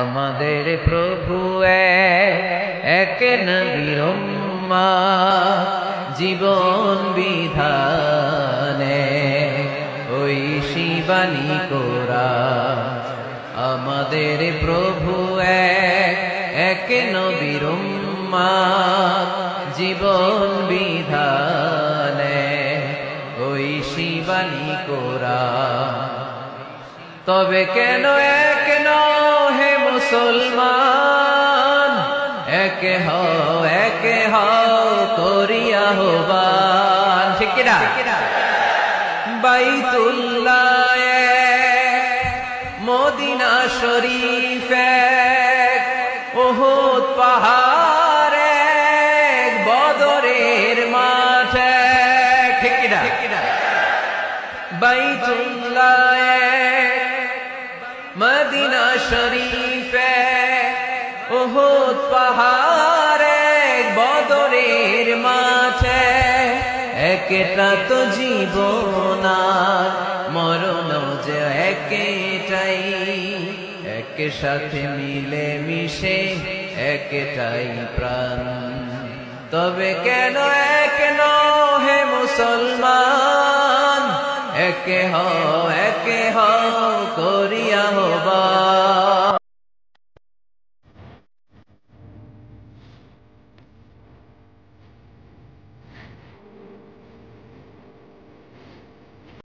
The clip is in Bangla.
আমাদের প্রভু এক নবীর জীবন বিধানে ঐশী বাণী কোরআন। আমাদের প্রভু এক নবীর জীবন বিধানে ঐশী বাণী কোরআন। তবে কেন এক হে মুসলমান, এক হও করিয়া আহ্বান। ঠিক কিনা? বাইতুল্লাহ মদিনা শরীফ উহুদ পাহাড় বদরের মাঠে। ঠিক কিনা? বাইতুল্লাহ মদিনা শরীফে উহুদ পাহাড়ে বদরের মাঠে। একটা তো জীবন আর মরণ যে একটাই, এক সাথে মিলে মিশে একটাই প্রাণ। তবে কেন এক হে মুসলমান, এক হও করিয়া আহ্বান।